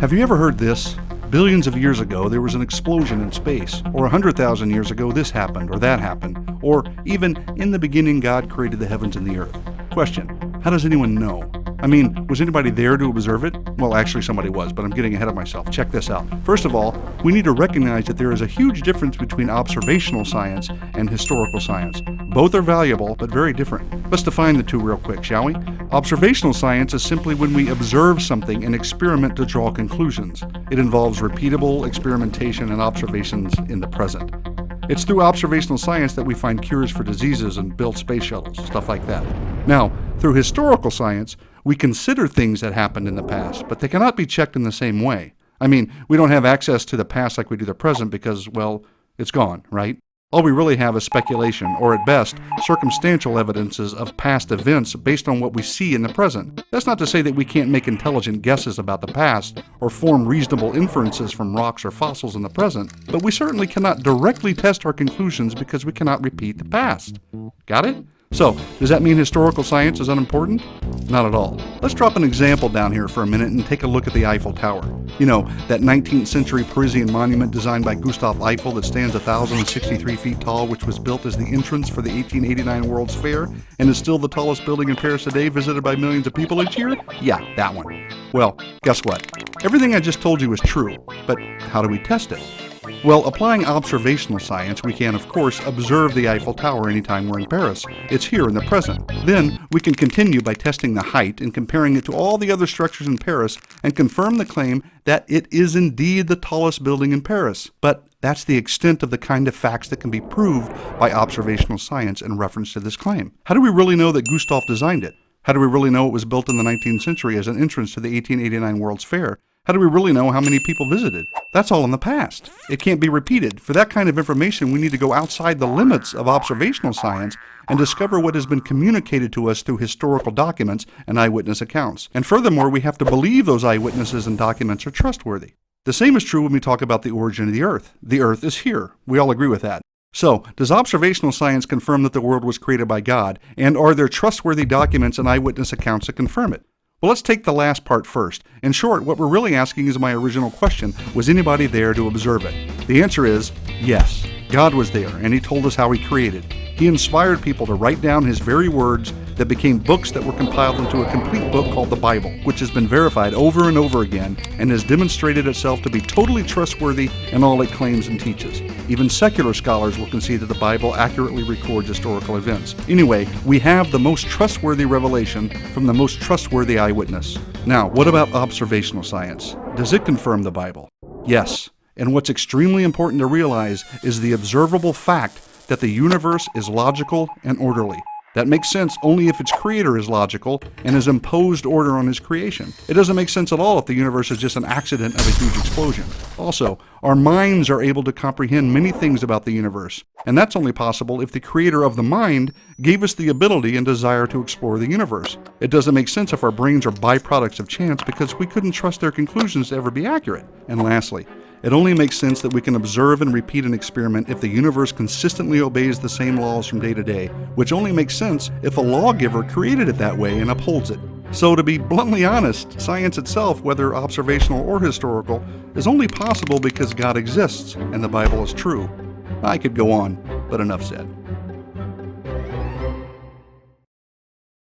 Have you ever heard this? Billions of years ago, there was an explosion in space. Or 100,000 years ago, this happened or that happened. Or even, in the beginning, God created the heavens and the earth. Question: how does anyone know? I mean, was anybody there to observe it? Well, actually somebody was, but I'm getting ahead of myself. Check this out. First of all, we need to recognize that there is a huge difference between observational science and historical science. Both are valuable, but very different. Let's define the two real quick, shall we? Observational science is simply when we observe something and experiment to draw conclusions. It involves repeatable experimentation and observations in the present. It's through observational science that we find cures for diseases and build space shuttles, stuff like that. Now, through historical science, we consider things that happened in the past, but they cannot be checked in the same way. I mean, we don't have access to the past like we do the present because, well, it's gone, right? All we really have is speculation, or at best, circumstantial evidences of past events based on what we see in the present. That's not to say that we can't make intelligent guesses about the past, or form reasonable inferences from rocks or fossils in the present, but we certainly cannot directly test our conclusions because we cannot repeat the past. Got it? So, does that mean historical science is unimportant? Not at all. Let's drop an example down here for a minute and take a look at the Eiffel Tower. You know, that 19th century Parisian monument designed by Gustave Eiffel that stands 1,063 feet tall, which was built as the entrance for the 1889 World's Fair and is still the tallest building in Paris today, visited by millions of people each year? Yeah, that one. Well, guess what? Everything I just told you is true, but how do we test it? Well, applying observational science, we can, of course, observe the Eiffel Tower anytime we're in Paris. It's here in the present. Then, we can continue by testing the height and comparing it to all the other structures in Paris and confirm the claim that it is indeed the tallest building in Paris. But that's the extent of the kind of facts that can be proved by observational science in reference to this claim. How do we really know that Gustave designed it? How do we really know it was built in the 19th century as an entrance to the 1889 World's Fair? How do we really know how many people visited? That's all in the past. It can't be repeated. For that kind of information, we need to go outside the limits of observational science and discover what has been communicated to us through historical documents and eyewitness accounts. And furthermore, we have to believe those eyewitnesses and documents are trustworthy. The same is true when we talk about the origin of the Earth. The Earth is here. We all agree with that. So, does observational science confirm that the world was created by God? And are there trustworthy documents and eyewitness accounts that confirm it? Well, let's take the last part first. In short, what we're really asking is my original question: was anybody there to observe it? The answer is yes. God was there, and He told us how He created. He inspired people to write down His very words that became books that were compiled into a complete book called the Bible, which has been verified over and over again and has demonstrated itself to be totally trustworthy in all it claims and teaches. Even secular scholars will concede that the Bible accurately records historical events. Anyway, we have the most trustworthy revelation from the most trustworthy eyewitness. Now, what about observational science? Does it confirm the Bible? Yes. And what's extremely important to realize is the observable fact that the universe is logical and orderly. That makes sense only if its creator is logical and has imposed order on his creation. It doesn't make sense at all if the universe is just an accident of a huge explosion. Also, our minds are able to comprehend many things about the universe, and that's only possible if the creator of the mind gave us the ability and desire to explore the universe. It doesn't make sense if our brains are byproducts of chance because we couldn't trust their conclusions to ever be accurate. And lastly, it only makes sense that we can observe and repeat an experiment if the universe consistently obeys the same laws from day to day, which only makes sense if a lawgiver created it that way and upholds it. So to be bluntly honest, science itself, whether observational or historical, is only possible because God exists and the Bible is true. I could go on, but enough said.